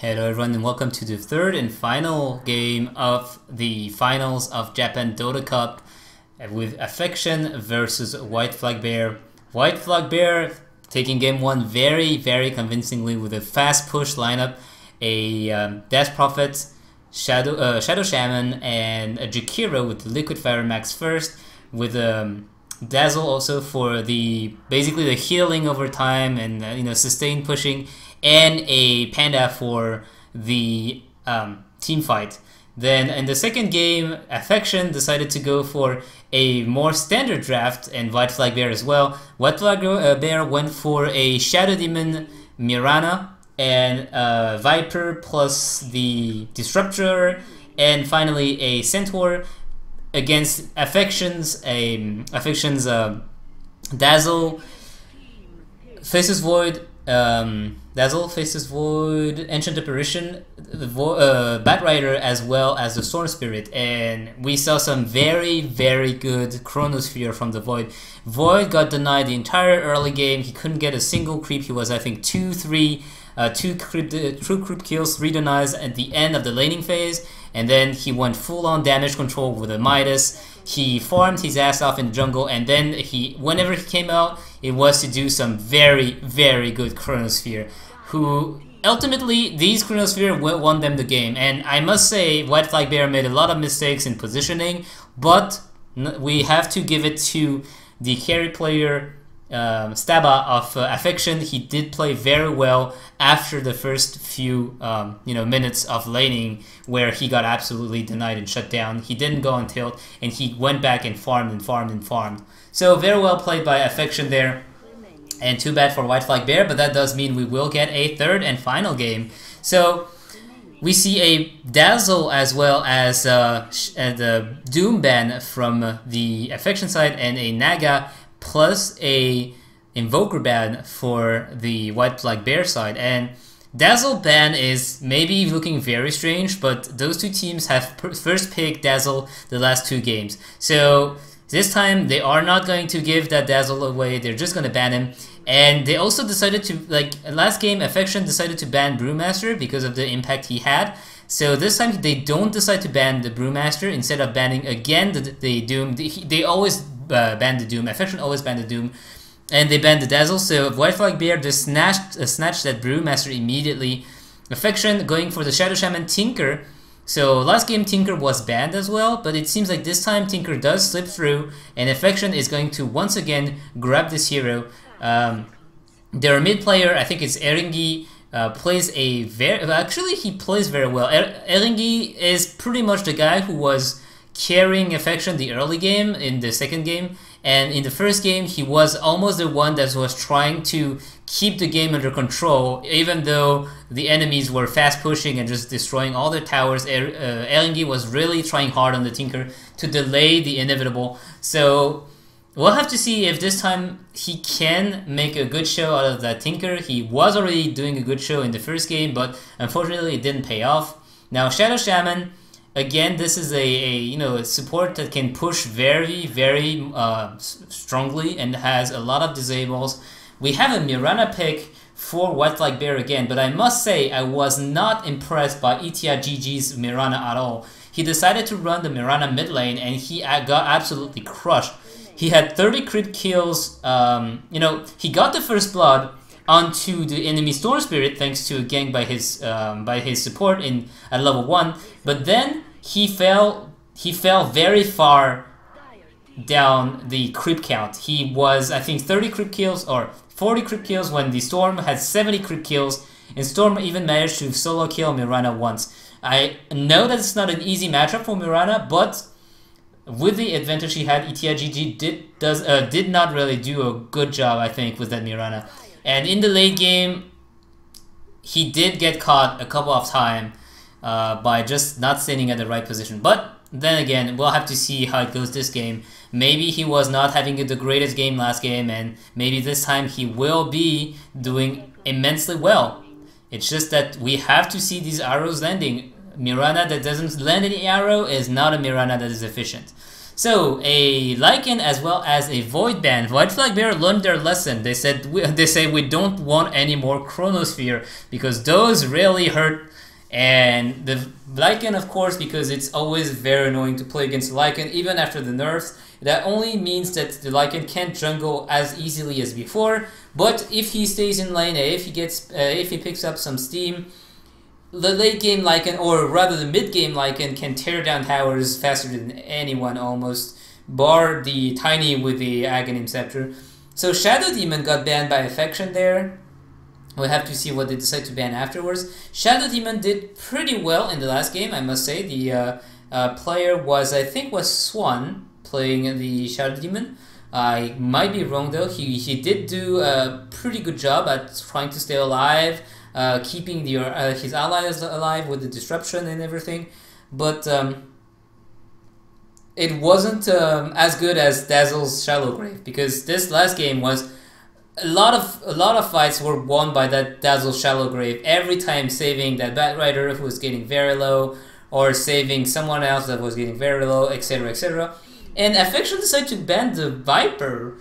Hello everyone and welcome to the third and final game of the finals of Japan Dota Cup with AffectioN versus White Flag Bear. White Flag Bear taking game one very convincingly with a fast push lineup, a Dash Prophet, Shadow Shaman, and a Jakiro with Liquid Fire Max first, with Dazzle also for basically the healing over time and sustained pushing, and a Panda for the team fight. Then in the second game, AffectioN decided to go for a more standard draft, and White Flag Bear as well. White Flag Bear went for a Shadow Demon Mirana and Viper plus the Disruptor, and finally a Centaur against AffectioN's Dazzle, Faceless Void, Ancient Apparition, Batrider, as well as the Storm Spirit, and we saw some very good Chronosphere from the Void. Void got denied the entire early game. He couldn't get a single creep. He was, I think, two creep kills, 3 denies at the end of the laning phase, and then he went full-on damage control with a Midas. He farmed his ass off in the jungle, and then whenever he came out, it was to do some very good Chronosphere, who ultimately these Chronosphere won them the game. And I must say, White Flag Bear made a lot of mistakes in positioning, but we have to give it to the carry player, Staba of AffectioN. He did play very well after the first few minutes of laning, where he got absolutely denied and shut down. He didn't go on tilt, and he went back and farmed. So very well played by AffectioN there, and too bad for White Flag Bear, but that does mean we will get a third and final game. So we see a Dazzle as well as the Doom ban from the AffectioN side, and a Naga plus a Invoker ban for the White Flag Bear side. And Dazzle ban is maybe looking very strange, but those two teams have first picked Dazzle the last 2 games. So this time they are not going to give that Dazzle away, they're just going to ban him. And they also decided to, last game AffectioN decided to ban Brewmaster because of the impact he had. So this time they don't decide to ban the Brewmaster. Instead of banning again the Doom, they always ban the Doom. AffectioN always ban the Doom, and they banned the Dazzle. So White Flag Bear just snatched that Brewmaster immediately. AffectioN going for the Shadow Shaman Tinker. So last game Tinker was banned as well, but it seems like this time Tinker does slip through, and AffectioN is going to once again grab this hero. Their mid player, I think it's Eringi, plays he plays very well. Eringi is pretty much the guy who was carrying AffectioN the early game in the second game, and in the first game he was almost the one that was trying to keep the game under control, even though the enemies were fast pushing and just destroying all their towers. Eringi was really trying hard on the Tinker to delay the inevitable. So we'll have to see if this time he can make a good show out of that Tinker. He was already doing a good show in the first game, but unfortunately it didn't pay off. Now Shadow Shaman, again, this is a support that can push very strongly and has a lot of disables. We have a Mirana pick for White Flag Bear again, but I must say I was not impressed by GG's Mirana at all. He decided to run the Mirana mid lane, and he got absolutely crushed. He had 30 crit kills. He got the first blood onto the enemy Storm Spirit thanks to a gank by his support at level 1, but then he fell very far down the creep count. He was, I think, 30 creep kills or 40 creep kills when the Storm had 70 creep kills, and Storm even managed to solo kill Mirana once. I know that it's not an easy matchup for Mirana, but with the advantage he had, ETIGG did not really do a good job, I think, with that Mirana. And in the late game, he did get caught a couple of times by just not standing at the right position. But then again, we'll have to see how it goes this game. Maybe he was not having the greatest game last game, and maybe this time he will be doing immensely well. It's just that we have to see these arrows landing. Mirana that doesn't land any arrow is not a Mirana that is efficient. So a Lycan as well as a Void Band. White Flag Bear learned their lesson. They say we don't want any more Chronosphere because those really hurt. And the Lycan, of course, because it's always very annoying to play against the Lycan, even after the nerfs. That only means that the Lycan can't jungle as easily as before. But if he stays in lane A, if he picks up some steam, the late game Lycan, or rather the mid game Lycan, can tear down towers faster than anyone almost, bar the Tiny with the Aghanim Scepter. So Shadow Demon got banned by AffectioN there. We'll have to see what they decide to ban afterwards. Shadow Demon did pretty well in the last game, I must say. The player was, I think, was Swan playing the Shadow Demon. I might be wrong though. He did do a pretty good job at trying to stay alive, keeping his allies alive with the disruption and everything, but it wasn't as good as Dazzle's Shallow Grave, because this last game was a lot of fights were won by that Dazzle Shallow Grave, every time saving that Batrider who was getting very low, or saving someone else that was getting very low, etc, etc. And AffectioN decided to ban the Viper.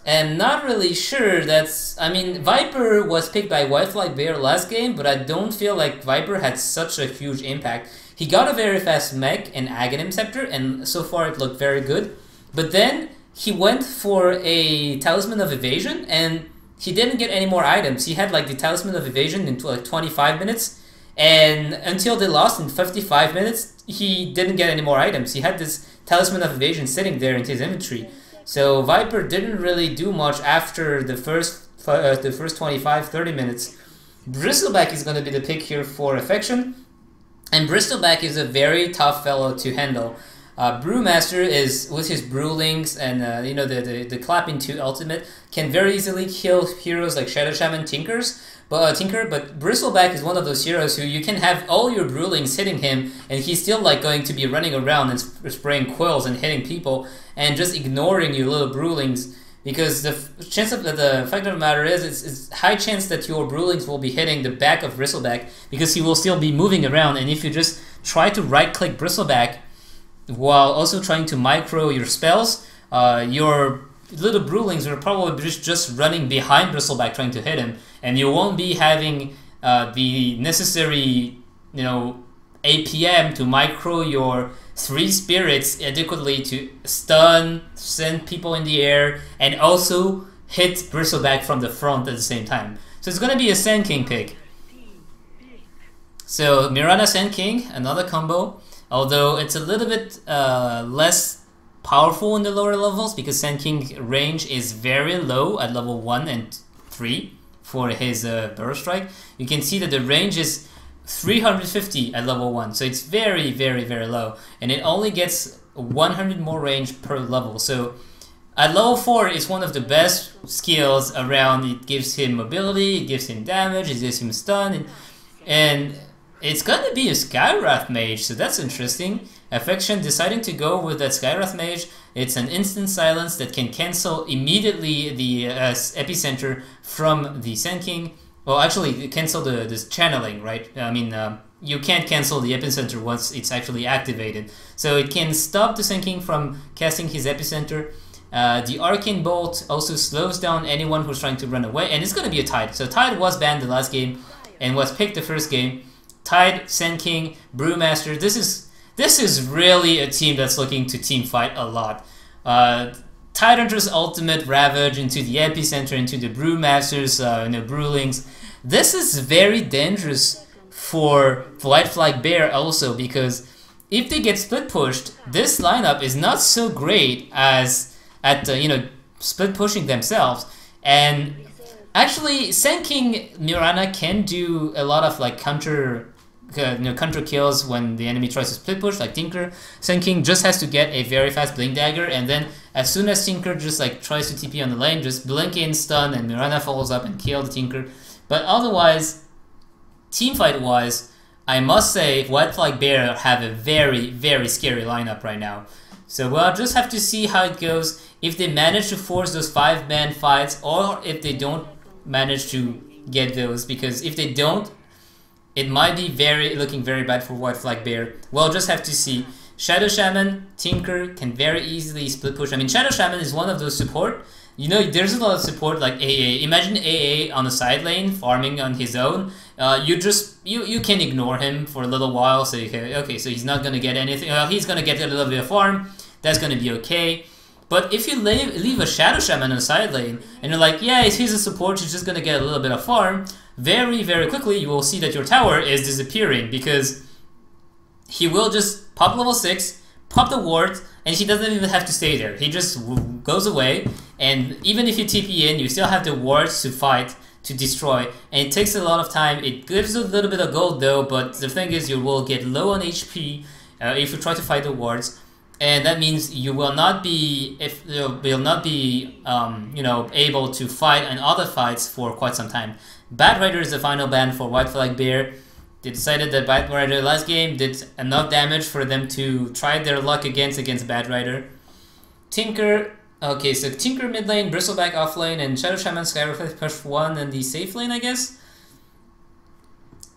I'm not really sure that's... I mean, Viper was picked by White Flag Bear last game, but I don't feel like Viper had such a huge impact. He got a very fast mech and Aghanim Scepter, and so far it looked very good. But then he went for a Talisman of Evasion, and he didn't get any more items. He had like the Talisman of Evasion in like 25 minutes, and until they lost in 55 minutes, he didn't get any more items. He had this Talisman of Evasion sitting there in his inventory. So Viper didn't really do much after the first 25-30 minutes. Bristleback is going to be the pick here for AffectioN, and Bristleback is a very tough fellow to handle. Brewmaster is, with his Brewlings and you know, the clapping 2 ultimate, can very easily kill heroes like Shadow Shaman Tinker, but Bristleback is one of those heroes who you can have all your Brewlings hitting him, and he's still like going to be running around and spraying quills and hitting people and just ignoring your little Brewlings, because the chance of the fact of the matter is it's high chance that your Brewlings will be hitting the back of Bristleback, because he will still be moving around, and if you just try to right click Bristleback while also trying to micro your spells, your little Brewlings are probably just running behind Bristleback trying to hit him, and you won't be having the necessary, you know, APM to micro your 3 spirits adequately to stun, send people in the air, and also hit Bristleback from the front at the same time. So it's going to be a Sand King pick. So Mirana Sand King, another combo, although it's a little bit less powerful in the lower levels, because Sand King range is very low at level 1 and 3 for his Burst Strike. You can see that the range is 350 at level 1, so it's very, very, very low, and it only gets 100 more range per level. So at level 4, it's one of the best skills around. It gives him mobility, it gives him damage, it gives him stun, and it's gonna be a Skywrath Mage, so that's interesting. AffectioN deciding to go with that Skywrath Mage. It's an instant silence that can cancel immediately the Epicenter from the Sand King. Well, actually, cancel this channeling, right? I mean, you can't cancel the Epicenter once it's actually activated. So it can stop the Sand King from casting his Epicenter. The Arcane Bolt also slows down anyone who's trying to run away, and it's going to be a Tide. So Tide was banned the last game and was picked the first game. Tide, Sand King, Brewmaster. This is really a team that's looking to team fight a lot. Tidehunter's ultimate Ravage into the Epicenter, into the Brewmaster's Brewlings. This is very dangerous for White Flag Bear also, because if they get split pushed, this lineup is not so great as at split pushing themselves. And actually, Sand King Mirana can do a lot of like counter kills when the enemy tries to split push, like Tinker. Sand King just has to get a very fast Blink Dagger, and then as soon as Tinker just like tries to TP on the lane, just blink in, stun, and Mirana follows up and kill the Tinker. But otherwise, teamfight wise, I must say White Flag Bear have a very, very scary lineup right now. So we'll just have to see how it goes, if they manage to force those 5-man fights, or if they don't manage to get those, because if they don't, it might be looking very bad for White Flag Bear. We'll just have to see. Shadow Shaman, Tinker can very easily split push. I mean, Shadow Shaman is one of those support. You know, there's a lot of support like AA. Imagine AA on the side lane farming on his own. You can ignore him for a little while. So okay, so he's not gonna get anything. He's gonna get a little bit of farm. That's gonna be okay. But if you leave a Shadow Shaman on the side lane and you're like, yeah, he's a support, he's just gonna get a little bit of farm. Very, very quickly, you will see that your tower is disappearing because he will just pop level 6, pop the ward, and he doesn't even have to stay there. He just goes away, and even if you TP in, you still have the wards to fight, to destroy, and it takes a lot of time. It gives a little bit of gold though, but the thing is you will get low on HP if you try to fight the wards, and that means you will not be able to fight in other fights for quite some time. Bat Rider is the final ban for White Flag Bear. They decided that Bat Rider last game did enough damage for them to try their luck against Bat Rider. Tinker, okay, so Tinker mid lane, Bristleback off lane, and Shadow Shaman Skywrath push 1 in the safe lane, I guess.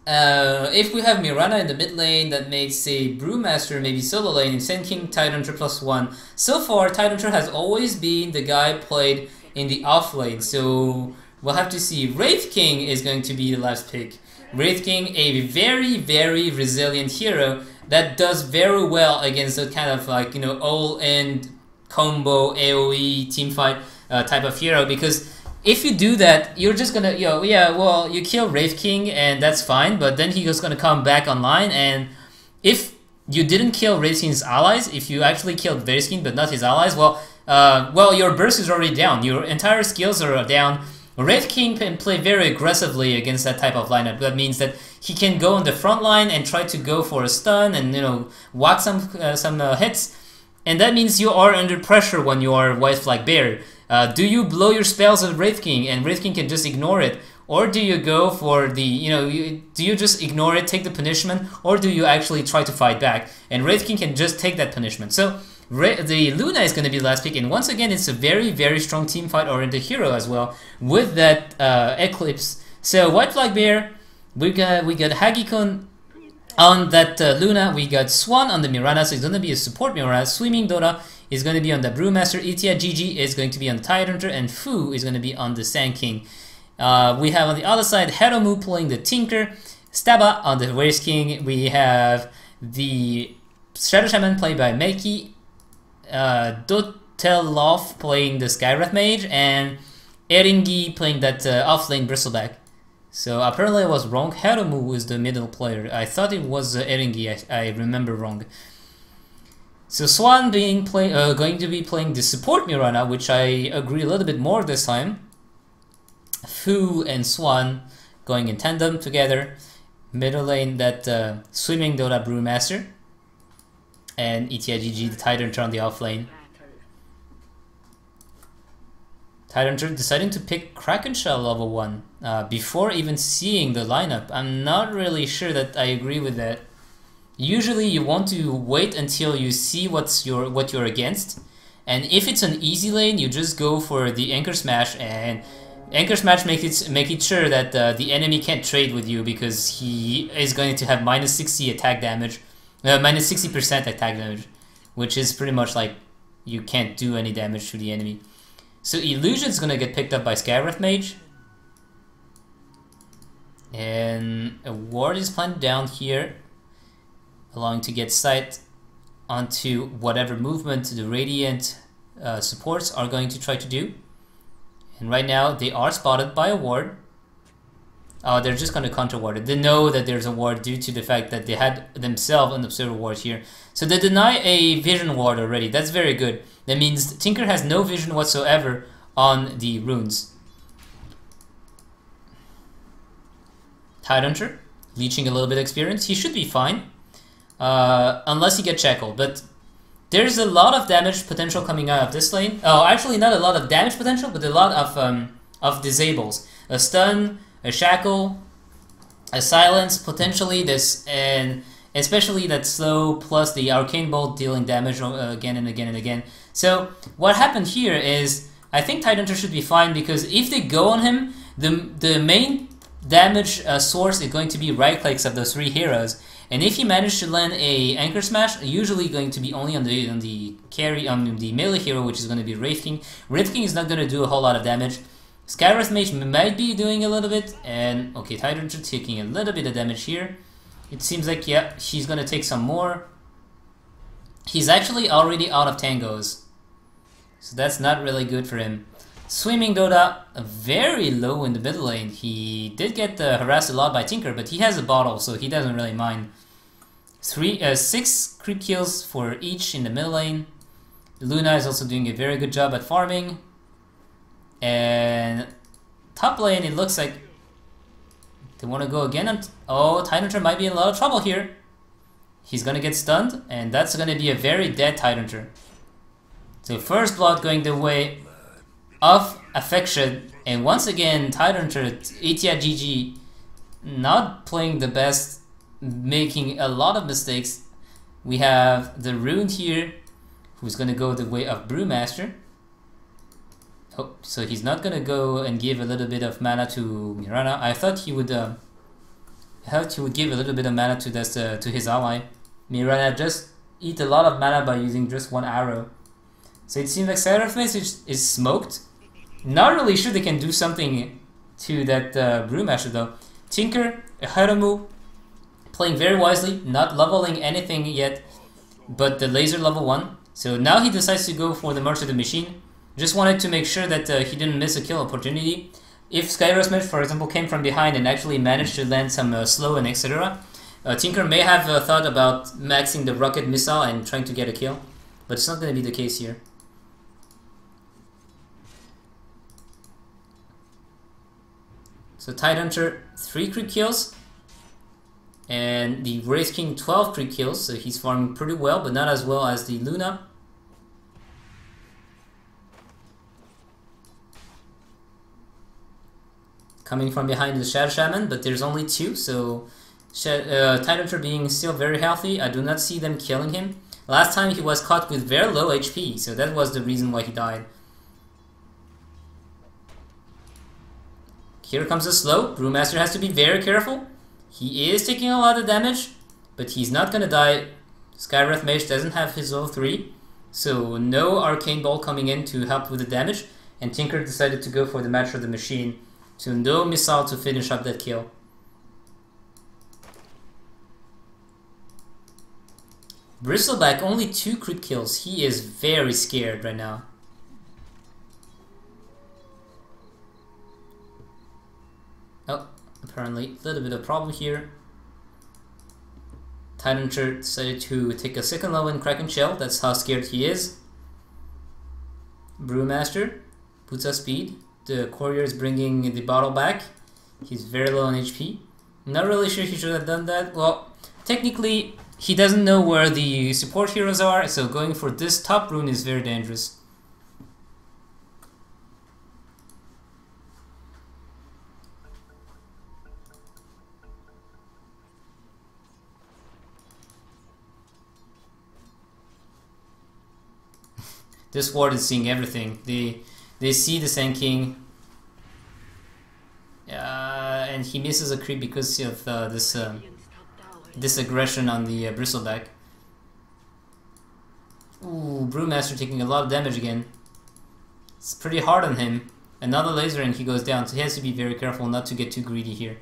If we have Mirana in the mid lane, that makes a Brewmaster maybe solo lane, and Sand King Tidehunter +1. So far, Tidehunter has always been the guy played in the off lane, so we'll have to see. Wraith King is going to be the last pick. Wraith King, a very, very resilient hero that does very well against the kind of like, you know, all-in combo AoE teamfight type of hero, because if you do that, you're just gonna, you kill Wraith King and that's fine, but then he's gonna come back online, and if you didn't kill Wraith King's allies, if you actually killed Wraith King but not his allies, well, your burst is already down, your entire skills are down. Wraith King can play very aggressively against that type of lineup. That means that he can go on the front line and try to go for a stun and, you know, whack some hits, and that means you are under pressure when you are White Flag Bear. Do you blow your spells at Wraith King and Wraith King can just ignore it, or do you go for the, do you just ignore it, take the punishment, or do you actually try to fight back? And Wraith King can just take that punishment. So the Luna is going to be the last pick, and once again it's a very, very strong team fight oriented hero as well with that Eclipse. So White Flag Bear, we got Hagikon on that Luna, we got Swan on the Mirana, so it's going to be a support Mirana. Swimming Dota is going to be on the Brewmaster, Itia Gigi is going to be on the Tidehunter, and Fu is going to be on the Sand King. We have on the other side Heromu playing the Tinker, Staba on the Wraith King, we have the Shadow Shaman played by Meiki, Dotelov playing the Skywrath Mage, and Eringi playing that offlane Bristleback. So apparently I was wrong. Heromu is the middle player. I thought it was Eringi. I remember wrong. So Swan going to be playing the support Mirana, which I agree a little bit more this time. Fu and Swan going in tandem together. Middle lane that Swimming Dota Brewmaster, and ETIGG the Tidehunter on the offlane. Tidehunter deciding to pick Kraken Shell level 1 before even seeing the lineup. I'm not really sure that I agree with that. Usually you want to wait until you see what you're against, and if it's an easy lane, you just go for the Anchor Smash, and Anchor Smash make it sure that the enemy can't trade with you, because he is going to have minus 60 attack damage. Minus 60% attack damage, which is pretty much like you can't do any damage to the enemy. So Illusion is gonna get picked up by Skywrath Mage, and a ward is planted down here, allowing to get sight onto whatever movement the Radiant supports are going to try to do. And right now they are spotted by a ward. They're just going to counter ward it. They know that there's a ward due to the fact that they had themselves an observer ward here. So they deny a vision ward already. That's very good. That means Tinker has no vision whatsoever on the runes. Tidehunter, leeching a little bit of experience. He should be fine. Unless he gets shackled. But there's a lot of damage potential coming out of this lane. Oh, actually not a lot of damage potential, but a lot of disables. A stun, a shackle, a silence, potentially this, and especially that slow plus the arcane bolt dealing damage again and again and again. So what happened here is I think Tidehunter should be fine, because if they go on him, the main damage source is going to be right clicks of those three heroes, And if you manage to land a anchor smash, usually going to be only on the carry on the melee hero, which is going to be Wraith King. Wraith King is not going to do a whole lot of damage. Skywrath Mage might be doing a little bit, and okay, Tyranitar taking a little bit of damage here. It seems like, yeah, she's going to take some more. He's actually already out of tangos, so that's not really good for him. Swimming Dota, very low in the middle lane. He did get harassed a lot by Tinker, but he has a bottle, so he doesn't really mind. 6 creep kills for each in the middle lane. Luna is also doing a very good job at farming. And top lane, it looks like they want to go again. Oh, Tyranitar might be in a lot of trouble here. He's going to get stunned, and that's going to be a very dead Tyranitar. So first blood going the way of AffectioN, and once again Tyranitar, Etihad GG, not playing the best, making a lot of mistakes. We have the Rune here, who's going to go the way of Brewmaster. Oh, so he's not going to go and give a little bit of mana to Mirana. I thought he would give a little bit of mana to this to his ally. Mirana just eat a lot of mana by using just one arrow. So it seems like Skywrath Mage is smoked. Not really sure they can do something to that Brewmaster though. Tinker, Haramu, playing very wisely, not leveling anything yet, but the laser level 1. So now he decides to go for the March of the Machine. Just wanted to make sure that he didn't miss a kill opportunity. If Skywrath Mage, for example, came from behind and actually managed to land some slow and etc., Tinker may have thought about maxing the rocket missile and trying to get a kill, but it's not going to be the case here. So Tyranitar 3 creep kills, and the Wraith King 12 creep kills, so he's farming pretty well, but not as well as the Luna. Coming from behind the Shadow Shaman, but there's only 2, so Tyranitar being still very healthy, I do not see them killing him. Last time he was caught with very low HP, so that was the reason why he died. Here comes a slow. Brewmaster has to be very careful. He is taking a lot of damage, but he's not gonna die. Skywrath Mage doesn't have his level 3, so no Arcane Ball coming in to help with the damage, and Tinker decided to go for the Match of the Machine, so no missile to finish up that kill. Bristleback, only 2 crit kills. He is very scared right now. Oh, apparently a little bit of problem here. Tyranitar decided to take a second level in Kraken Shell. That's how scared he is. Brewmaster puts up speed. The courier is bringing the bottle back. He's very low on HP. I'm not really sure he should have done that. Well, technically, he doesn't know where the support heroes are, so going for this top rune is very dangerous. This ward is seeing everything. They see the Sand King, and he misses a creep because of this aggression on the Bristleback. Ooh, Brewmaster taking a lot of damage again. It's pretty hard on him. Another laser and he goes down, so he has to be very careful not to get too greedy here.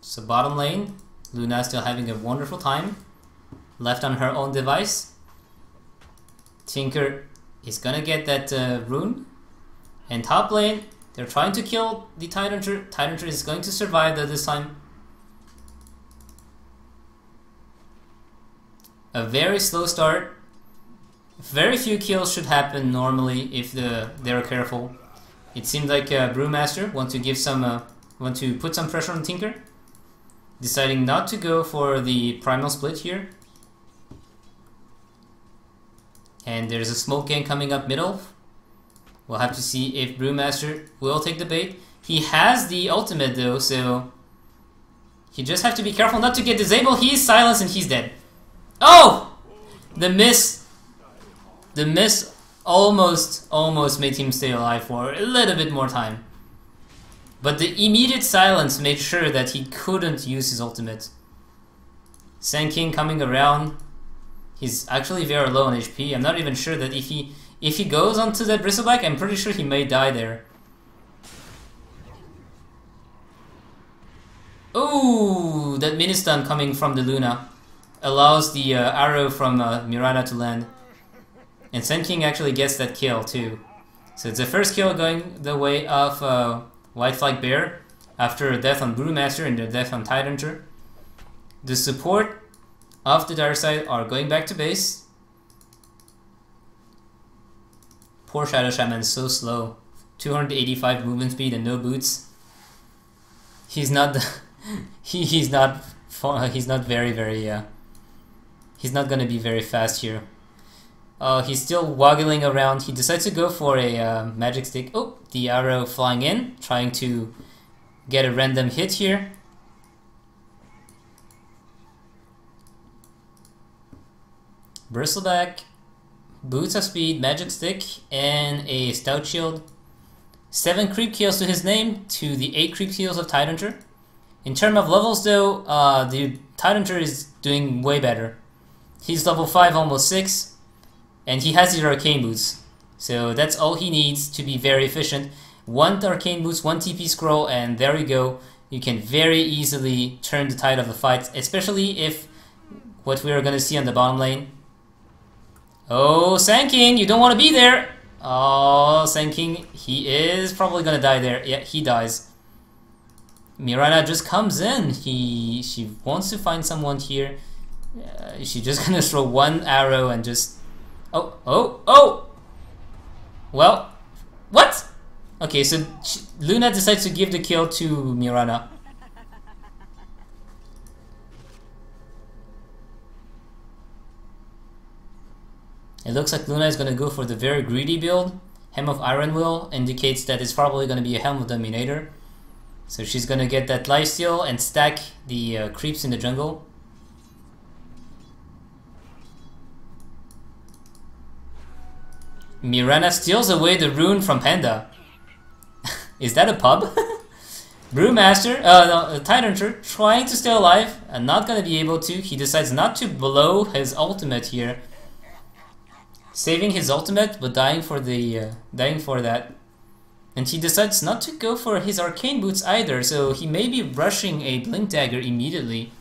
So bottom lane, Luna still having a wonderful time, left on her own device. Tinker is gonna get that rune, and top lane, they're trying to kill the Tyranitar. Tyranitar is going to survive though this time. A very slow start. Very few kills should happen normally if they're careful. It seems like Brewmaster want to put some pressure on Tinker. Deciding not to go for the primal split here. And there's a smoke gang coming up middle. We'll have to see if Brewmaster will take the bait. He has the ultimate though, so He just have to be careful not to get disabled. He is silenced and he's dead. Oh! The miss almost made him stay alive for a little bit more time. But the immediate silence made sure that he couldn't use his ultimate. Sand King coming around. He's actually very low on HP. I'm not even sure that if he goes onto that Bristleback, I'm pretty sure he may die there. Oh, that mini stun coming from the Luna allows the arrow from Mirana to land. And Sand King actually gets that kill too. So it's the first kill going the way of White Flag Bear after a death on Brewmaster and a death on Tidehunter. The support of the Dark Side are going back to base. Poor Shadow Shaman is so slow. 285 movement speed and no boots. He's not he's not gonna be very fast here. He's still waggling around. He decides to go for a magic stick. Oh, the arrow flying in, trying to get a random hit here. Bristleback, boots of speed, magic stick, and a stout shield. 7 creep kills to his name to the 8 creep kills of Tidehunter. In terms of levels though, the Tidehunter is doing way better. He's level 5, almost 6. And he has his arcane boots, so that's all he needs to be very efficient. 1 arcane boots, 1 TP scroll, and there you go. You can very easily turn the tide of the fight, especially if what we are going to see on the bottom lane. Oh, Sand King, you don't want to be there. Oh, Sand King, he is probably going to die there. Yeah, he dies. Mirana just comes in. She wants to find someone here. She's just going to throw 1 arrow and just... Oh! Well, what? Okay, so Luna decides to give the kill to Mirana. It looks like Luna is going to go for the very greedy build. Helm of Iron Will indicates that it's probably going to be a Helm of Dominator. So she's going to get that lifesteal and stack the creeps in the jungle. Mirana steals away the rune from Panda. Is that a pub? Brewmaster, Tidehunter, trying to stay alive and not gonna be able to. He decides not to blow his ultimate here, saving his ultimate but dying for that. And he decides not to go for his arcane boots either, so he may be rushing a blink dagger immediately.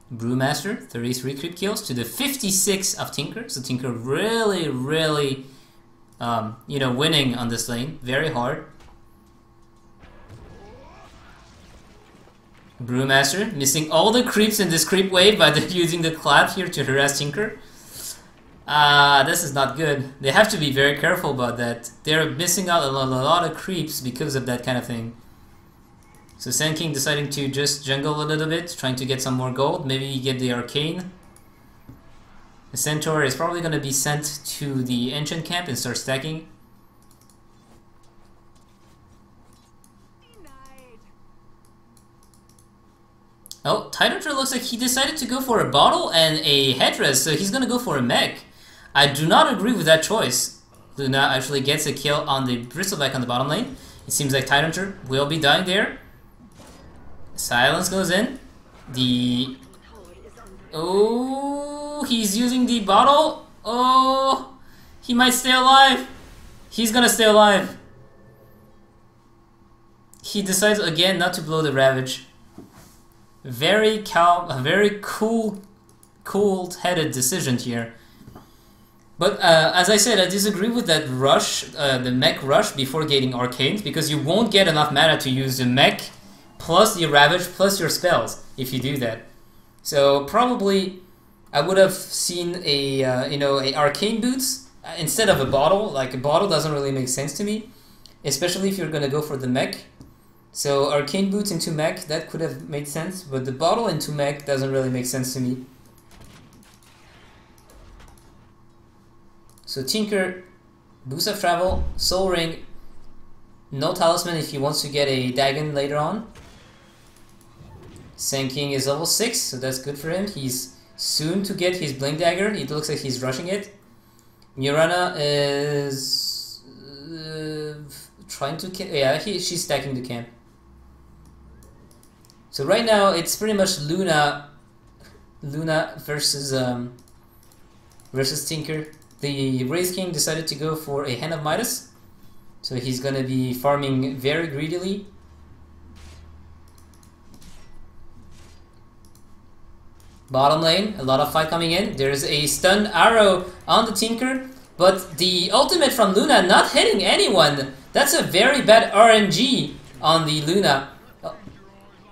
Brewmaster, 33 creep kills to the 56 of Tinker. So Tinker really, winning on this lane. Very hard. Brewmaster missing all the creeps in this creep wave by using the clap here to harass Tinker. This is not good. They have to be very careful about that. They're missing out on a lot of creeps because of that kind of thing. So Sand King deciding to just jungle a little bit, trying to get some more gold, maybe get the arcane. The Centaur is probably going to be sent to the ancient camp and start stacking. Oh, Tidehunter looks like he decided to go for a bottle and a headrest, so he's going to go for a mech. I do not agree with that choice. Luna actually gets a kill on the Bristleback on the bottom lane. It seems like Tidehunter will be dying there. Silence goes in. Oh, he's using the bottle. Oh, he might stay alive. He's gonna stay alive. He decides again not to blow the Ravage. Very calm, very cool-headed decision here. But as I said, I disagree with that rush, the mech rush before getting arcanes, because you won't get enough mana to use the mech plus your Ravage plus your spells if you do that. So probably I would have seen a arcane boots instead of a bottle. Like a bottle doesn't really make sense to me, especially if you're gonna go for the mech. So arcane boots into mech, that could have made sense, but the bottle into mech doesn't really make sense to me. So Tinker, boost of travel, Soul Ring, no talisman if he wants to get a Dagon later on. Sand King is level 6, so that's good for him. He's soon to get his Blink Dagger. It looks like he's rushing it. Mirana is trying to... Yeah, she's stacking the camp. So right now it's pretty much Luna versus Tinker. The Wraith King decided to go for a Hand of Midas, so he's gonna be farming very greedily. Bottom lane, a lot of fight coming in. There's a stun arrow on the Tinker, but the ultimate from Luna not hitting anyone. That's a very bad RNG on the Luna.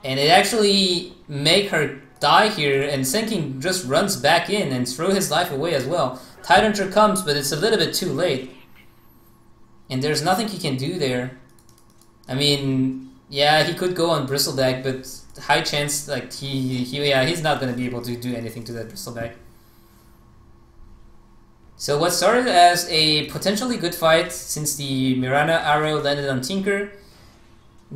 And it actually make her die here, and Sand King just runs back in and throw his life away as well. Tyrantry comes, but it's a little bit too late. And there's nothing he can do there. I mean, yeah, he could go on Bristleback, but high chance, like, he's not going to be able to do anything to that Bristleback. So what started as a potentially good fight, since the Mirana arrow landed on Tinker,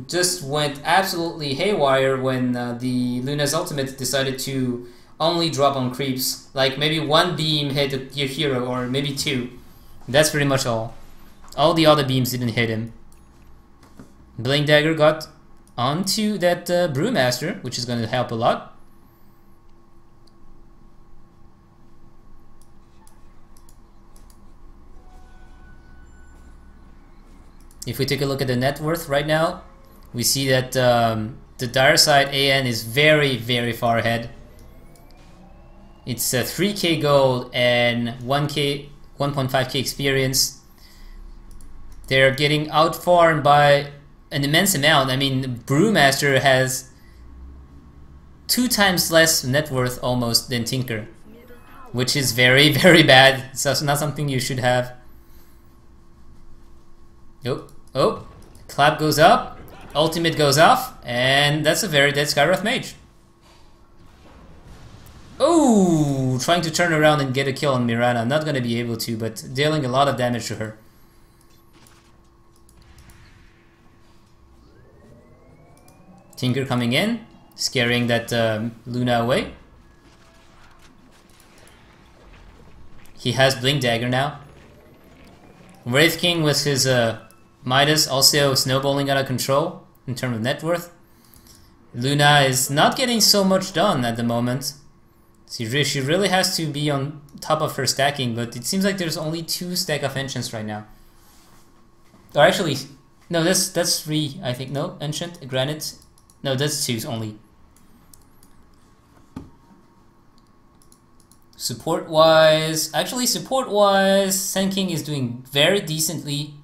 just went absolutely haywire when the Luna's ultimate decided to only drop on creeps. Like maybe one beam hit your hero, or maybe two. That's pretty much all. All the other beams didn't hit him. Blink Dagger got onto that Brewmaster, which is going to help a lot. If we take a look at the net worth right now, we see that the dire side AN is very, very far ahead. It's 3k gold and 1.5k experience. They're getting outfarmed by an immense amount. I mean, Brewmaster has 2 times less net worth almost than Tinker, which is very, very bad. It's not something you should have. Oh, clap goes up, ultimate goes off, and that's a very dead Skywrath Mage. Oh, trying to turn around and get a kill on Mirana. Not going to be able to, but dealing a lot of damage to her. Tinker coming in, scaring that Luna away. He has Blink Dagger now. Wraith King with his Midas also snowballing out of control in terms of net worth. Luna is not getting so much done at the moment. She really has to be on top of her stacking, but it seems like there's only 2 stack of Ancients right now. Or actually, no, that's 3, I think. No, Ancient, Granite. No, that's 2 only. Support-wise, Sand King is doing very decently.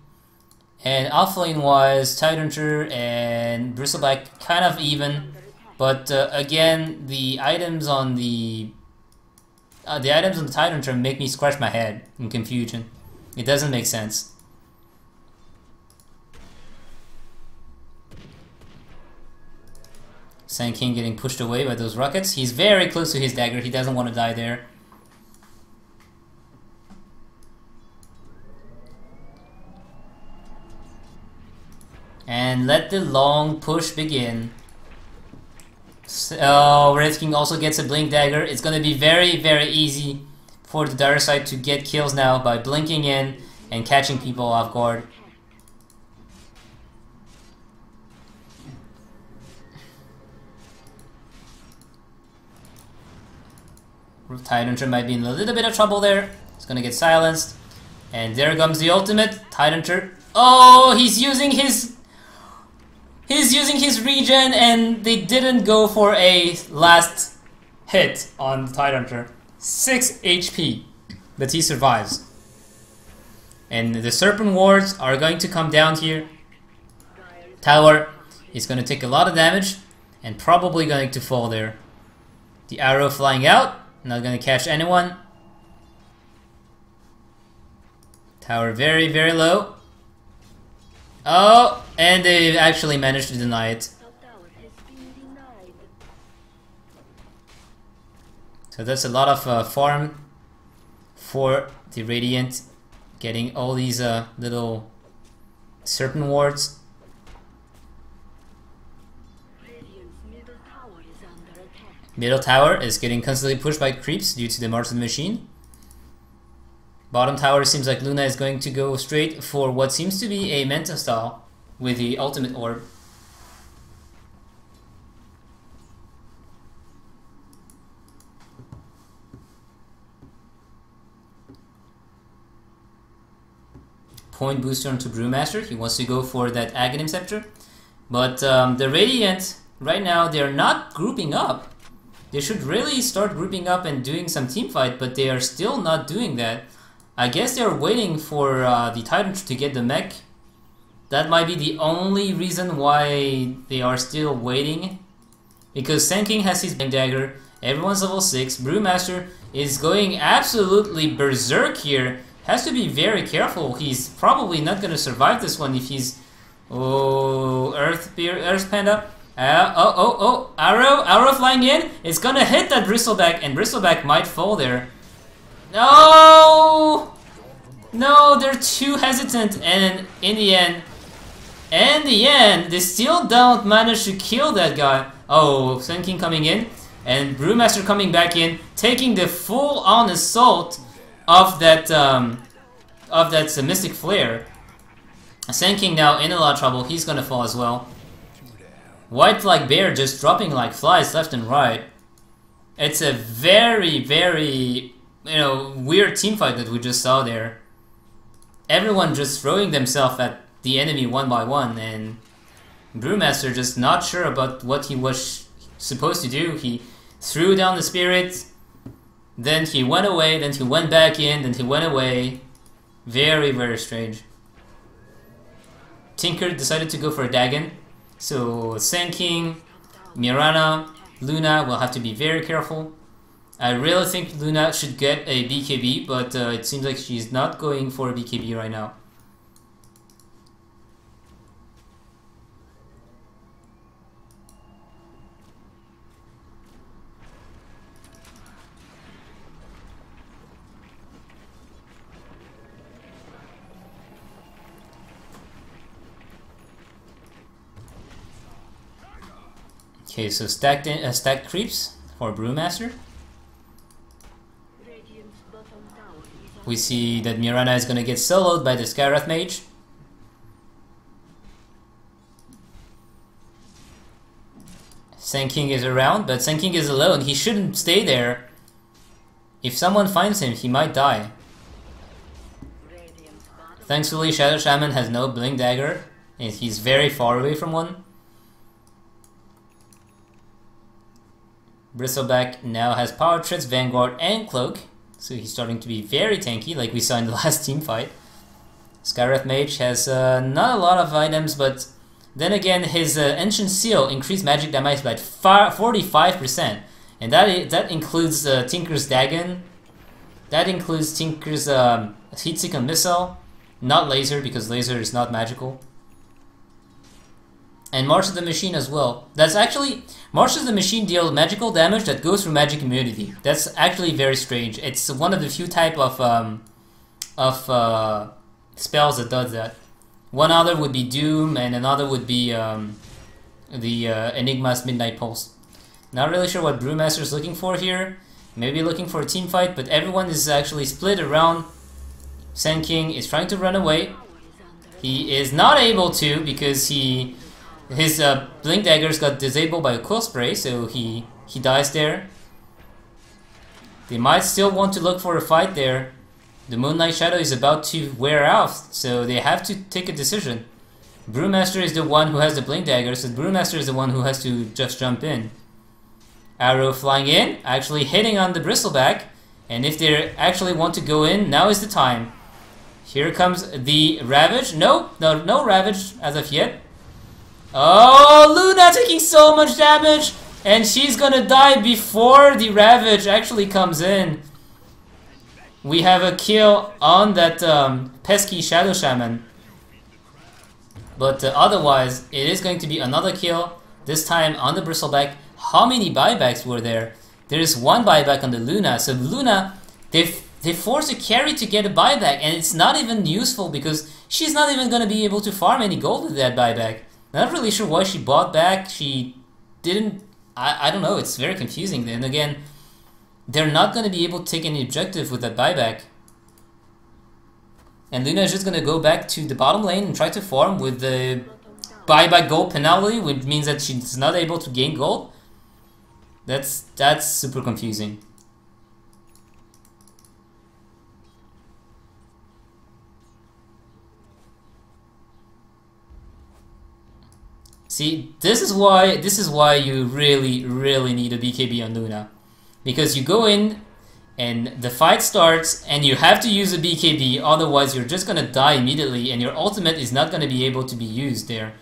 And offlane-wise, Tyrantry and Bristleback kind of even. But again, the items on the Tyrantry make me scratch my head in confusion. It doesn't make sense. Sand King getting pushed away by those rockets. He's very close to his dagger. He doesn't want to die there. And let the long push begin. So Wraith King also gets a Blink Dagger. It's going to be very, very easy for the dire side to get kills now by blinking in and catching people off guard. Tyrantry might be in a little bit of trouble there. It's going to get silenced. And there comes the ultimate. Tyrantry. Oh, he's using his regen, and they didn't go for a last hit on the Tyrantry. 6 HP, but he survives. And the Serpent Wards are going to come down here. Tower is going to take a lot of damage and probably going to fall there. The arrow flying out, not going to catch anyone. Tower very, very low. Oh, and they actually managed to deny it. So that's a lot of farm for the Radiant. Getting all these little serpent wards. Middle tower is getting constantly pushed by creeps due to the March of the Machine. Bottom tower seems like Luna is going to go straight for what seems to be a Manta style with the ultimate orb. Point booster onto Brewmaster. He wants to go for that Aghanim Scepter. But the Radiant, right now, they're not grouping up. They should really start grouping up and doing some team fight, but they are still not doing that. I guess they're waiting for the Titan to get the mech. That might be the only reason why they are still waiting. Because Sand King has his Bang Dagger, everyone's level 6, Brewmaster is going absolutely berserk here. Has to be very careful, he's probably not gonna survive this one if he's... Oh, Earth Panda. Arrow flying in. It's gonna hit that Bristleback, and Bristleback might fall there. No, they're too hesitant, and in the end, they still don't manage to kill that guy. Oh, Sun King coming in, and Brewmaster coming back in, taking the full-on assault of that Mystic Flare. Sand King now in a lot of trouble. He's gonna fall as well. White like bear just dropping like flies left and right. It's a very, very, weird team fight that we just saw there. Everyone just throwing themselves at the enemy one by one, and Brewmaster just not sure about what he was supposed to do. He threw down the spirit, then he went away, then he went back in, then he went away. Very, very strange. Tinker decided to go for a Dagon. So Sand King, Mirana, Luna will have to be very careful. I really think Luna should get a BKB, but it seems like she's not going for a BKB right now. Okay, so stacked creeps for Brewmaster. We see that Mirana is gonna get soloed by the Skywrath Mage. Sand King is around, but Sand King is alone. He shouldn't stay there. If someone finds him, he might die. Thankfully, Shadow Shaman has no Blink Dagger, and he's very far away from one. Bristleback now has Power Treads, Vanguard, and Cloak, so he's starting to be very tanky, like we saw in the last team fight. Skywrath Mage has not a lot of items, but then again, his Ancient Seal increased magic damage by 45%, and that includes Tinker's Dagon, that includes Tinker's Heatseeker Missile, not Laser, because Laser is not magical. And March of the Machine as well. That's actually... March of the Machine deals magical damage that goes through magic immunity. That's actually very strange. It's one of the few type of spells that does that. One other would be Doom, and another would be the Enigma's Midnight Pulse. Not really sure what Brewmaster is looking for here. Maybe looking for a team fight, but everyone is actually split around. Sand King is trying to run away. He is not able to because his Blink Daggers got disabled by a Quill Spray, so he dies there. They might still want to look for a fight there. The Moonlight Shadow is about to wear out, so they have to take a decision. Brewmaster is the one who has the Blink Dagger, so Brewmaster is the one who has to just jump in. Arrow flying in, actually hitting on the Bristleback, and if they actually want to go in, now is the time. Here comes the Ravage. No Ravage as of yet. Oh, Luna taking so much damage, and she's gonna die before the Ravage actually comes in. We have a kill on that pesky Shadow Shaman. But otherwise, it is going to be another kill, this time on the Bristleback. How many buybacks were there? There is one buyback on the Luna, so Luna, they've they force a carry to get a buyback, and it's not even useful because she's not even going to be able to farm any gold with that buyback. Not really sure why she bought back. She didn't... I don't know, it's very confusing. Then again, they're not going to be able to take any objective with that buyback. And Luna is just going to go back to the bottom lane and try to farm with the buyback gold penalty, which means that she's not able to gain gold. That's super confusing. See, this is why you really need a BKB on Luna, because you go in and the fight starts and you have to use a BKB, otherwise you're just gonna die immediately and your ultimate is not gonna be able to be used there.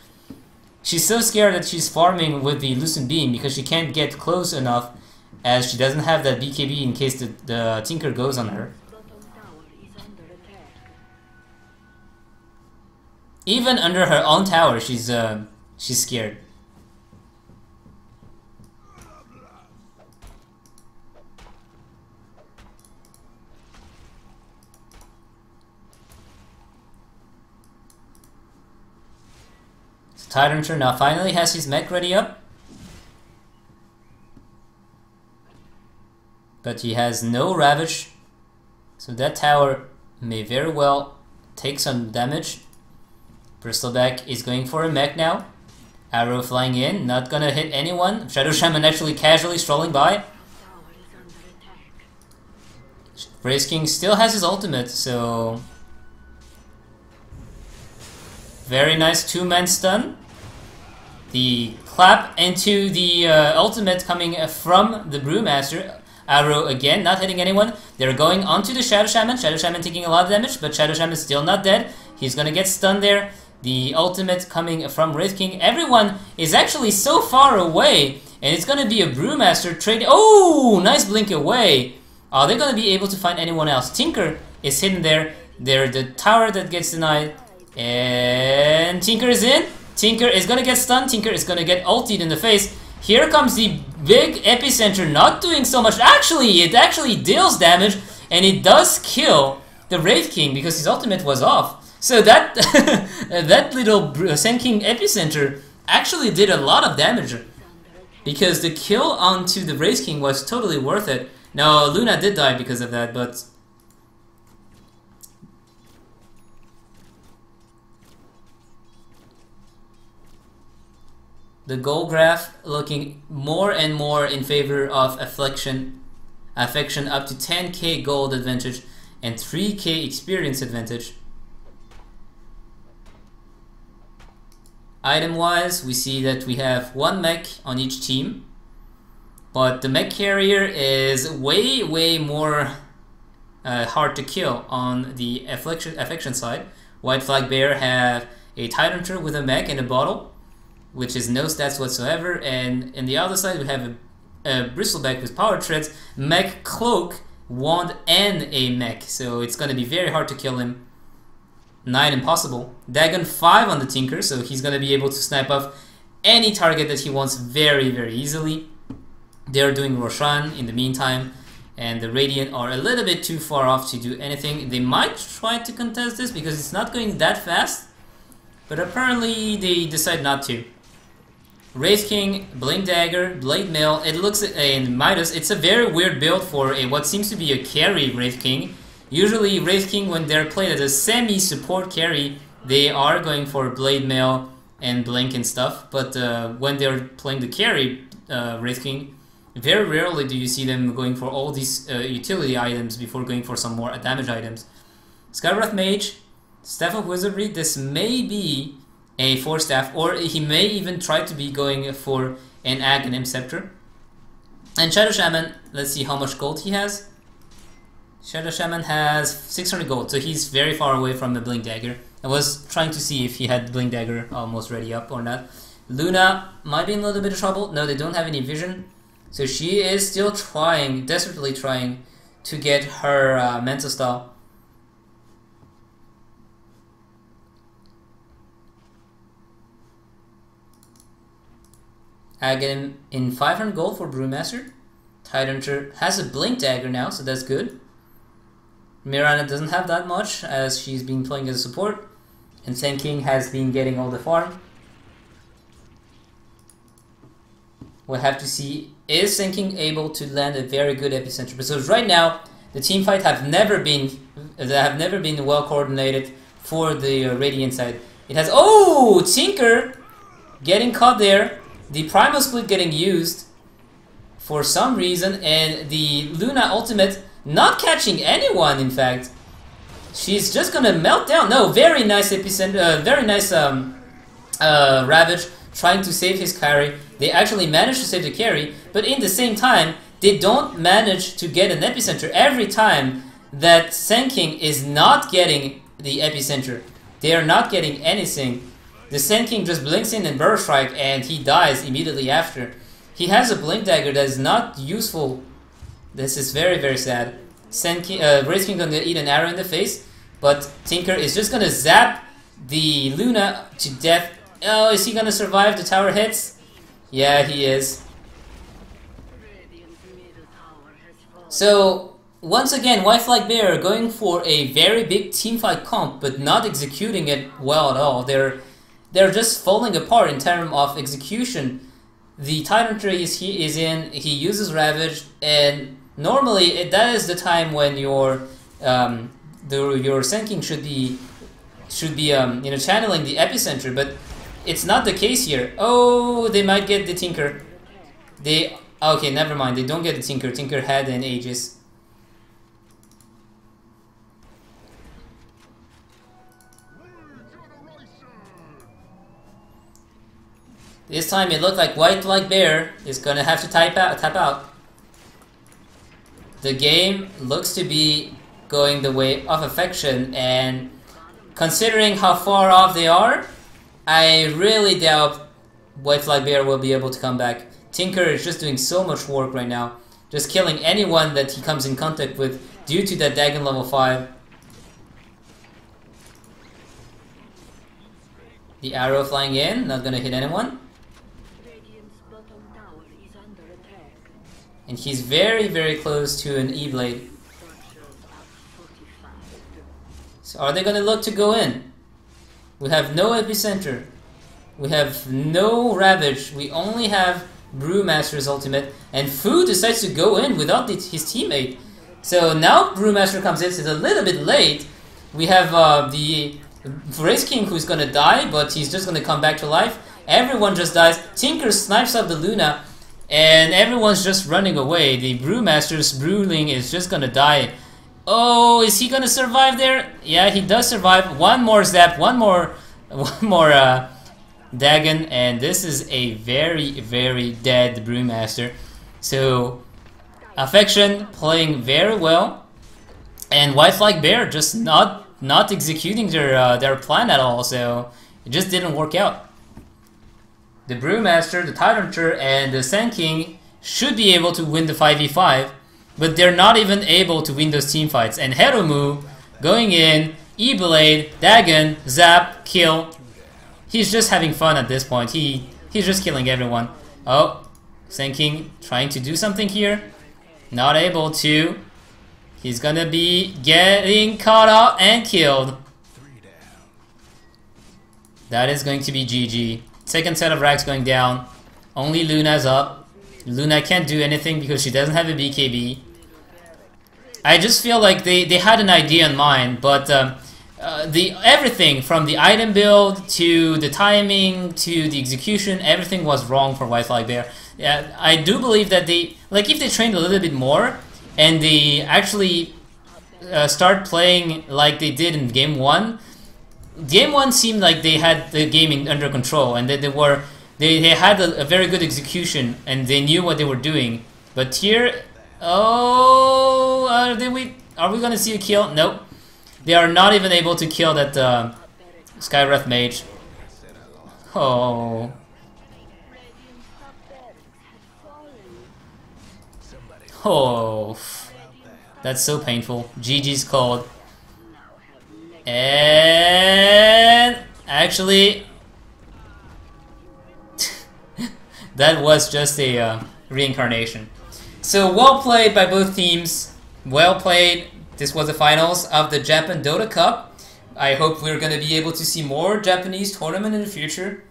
She's so scared that she's farming with the Lucent Beam because she can't get close enough, as she doesn't have that BKB in case the Tinker goes on her. Even under her own tower, she's scared. So Tyrantr now finally has his mech ready up. But he has no Ravage, so that tower may very well take some damage. Bristleback is going for a mech now. Arrow flying in, not gonna hit anyone. Shadow Shaman actually casually strolling by. Wraith King still has his ultimate, so... Very nice two-man stun. The clap into the ultimate coming from the Brewmaster. Arrow again, not hitting anyone. They're going onto the Shadow Shaman. Shadow Shaman taking a lot of damage, but Shadow Shaman still not dead. He's gonna get stunned there. The ultimate coming from Wraith King. Everyone is actually so far away, and it's gonna be a Brewmaster trade. Oh, nice blink away. Are they gonna be able to find anyone else? Tinker is hidden there. They're the tower that gets denied, and Tinker is in. Tinker is gonna get stunned. Tinker is gonna get ultied in the face. Here comes the big epicenter, not doing so much. Actually, it actually deals damage, and it does kill the Wraith King because his ultimate was off. So that that little Sand King epicenter actually did a lot of damage, because the kill onto the Wraith King was totally worth it. Now Luna did die because of that, but the goal graph looking more and more in favor of AffectioN up to 10k gold advantage and 3k experience advantage. Item wise, we see that we have one mech on each team, but the mech carrier is way more hard to kill on the AffectioN side. White Flag Bear have a Tyrantr with a mech and a bottle, which is no stats whatsoever, and in the other side we have a Bristleback with power treads, mech, cloak, wand, and a mech, so it's gonna be very hard to kill him. Nigh impossible. Dagon 5 on the Tinker, so he's gonna be able to snipe off any target that he wants very easily. They're doing Roshan in the meantime, and the Radiant are a little bit too far off to do anything. They might try to contest this because it's not going that fast, but apparently they decide not to. Wraith King, Blink Dagger, Blade Mail, it looks in Midas, it's a very weird build for a what seems to be a carry Wraith King. Usually Wraith King, when they're played as a semi-support carry, they are going for Blade Mail and Blink and stuff, but when they're playing the carry Wraith King, very rarely do you see them going for all these utility items before going for some more damage items. Skywrath Mage, Staff of Wizardry, this may be a 4-staff, or he may even try to be going for an Aghanim Scepter. And Shadow Shaman, let's see how much gold he has. Shadow Shaman has 600 gold, so he's very far away from the Blink Dagger. I was trying to see if he had Blink Dagger almost ready up or not. Luna might be in a little bit of trouble. No, they don't have any vision. So she is still trying, desperately trying, to get her Mental Style. Aghanim in 500 gold for Brewmaster. Tyrantr has a Blink Dagger now, so that's good. Mirana doesn't have that much as she's been playing as a support, and Sen King has been getting all the farm. We'll have to see, is Sen King able to land a very good epicenter? Because right now the team fight have never been well coordinated for the Radiant side. It has Tinker getting caught there. The Primal Split getting used for some reason, and the Luna ultimate not catching anyone. In fact, she's just gonna melt down. No, very nice epicenter, very nice Ravage trying to save his carry. They actually managed to save the carry, but in the same time, they don't manage to get an epicenter. Every time that Sen King is not getting the epicenter, they are not getting anything. The Sen King just blinks in and Burrow Strike, and he dies immediately after. He has a Blink Dagger that is not useful. This is very, very sad. Wraith King gonna eat an arrow in the face, but Tinker is just gonna zap the Luna to death. Oh, is he gonna survive the tower hits? Yeah, he is. So, once again, White Flag Bear going for a very big teamfight comp, but not executing it well at all. They're just falling apart in terms of execution. The Titan Tree is in, he uses Ravage, and normally that is the time when your Sen King should be channeling the epicenter, but it's not the case here. Oh, they might get the Tinker. Okay, never mind. They don't get the Tinker. Tinker had an Aegis. This time it looked like White Flag Bear is gonna have to tap out. The game looks to be going the way of AffectioN, and considering how far off they are, I really doubt White Flag Bear will be able to come back. Tinker is just doing so much work right now, just killing anyone that he comes in contact with due to that Dagon level 5. The arrow flying in, not gonna hit anyone. And he's very, very close to an E-Blade. So are they gonna look to go in? We have no epicenter. We have no Ravage. We only have Brewmaster's ultimate. And Fu decides to go in without his teammate. So now Brewmaster comes in. It's a little bit late. We have the Wraith King who's gonna die, but he's just gonna come back to life. Everyone just dies. Tinker snipes up the Luna, and everyone's just running away. The Brewmaster's Brewling is just gonna die. Oh, is he gonna survive there? Yeah, he does survive. One more zap, one more Dagon, and this is a very, very dead Brewmaster. So, AffectioN playing very well, and White Flag Bear just not executing their plan at all. So it just didn't work out. The Brewmaster, the Tyrantr, and the Sen King should be able to win the 5v5, but they're not even able to win those team fights. And Heromu going in, E-Blade, Dagon, zap, kill. He's just having fun at this point. He's just killing everyone. Oh, Sen King trying to do something here. Not able to. He's gonna be getting caught out and killed. That is going to be GG. Second set of racks going down. Only Luna's up. Luna can't do anything because she doesn't have a BKB. I just feel like they had an idea in mind, but everything from the item build to the timing to the execution, everything was wrong for White Flag Bear. Yeah, I do believe that if they trained a little bit more and they actually start playing like they did in Game 1. Game 1 seemed like they had the game under control, and that they had a very good execution, and they knew what they were doing. But here, are we gonna see a kill? Nope. They are not even able to kill that Skywrath Mage. Oh. Oh. That's so painful. GG's called. And actually, that was just a reincarnation. So well played by both teams. Well played This was the finals of the Japan Dota Cup. I hope we're going to be able to see more Japanese tournament in the future.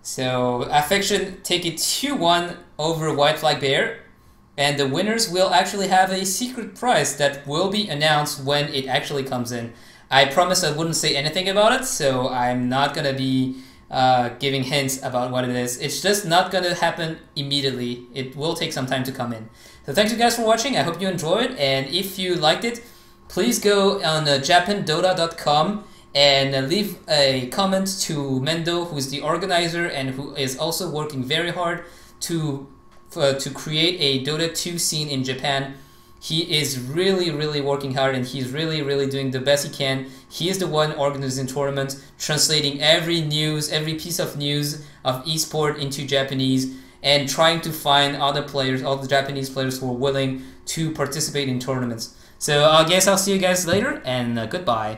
So AffectioN take it 2-1 over White Flag Bear. And the winners will actually have a secret prize that will be announced when it actually comes in. I promised I wouldn't say anything about it, so I'm not going to be giving hints about what it is. It's just not going to happen immediately. It will take some time to come in. So thanks you guys for watching. I hope you enjoyed, and if you liked it, please go on JapanDota.com and leave a comment to Mendo, who is the organizer and who is also working very hard to create a Dota 2 scene in Japan. He is really working hard, and he's really doing the best he can. He is the one organizing tournaments, translating every news, every piece of news of esport into Japanese, and trying to find other players, all the Japanese players who are willing to participate in tournaments. So I guess I'll see you guys later, and goodbye.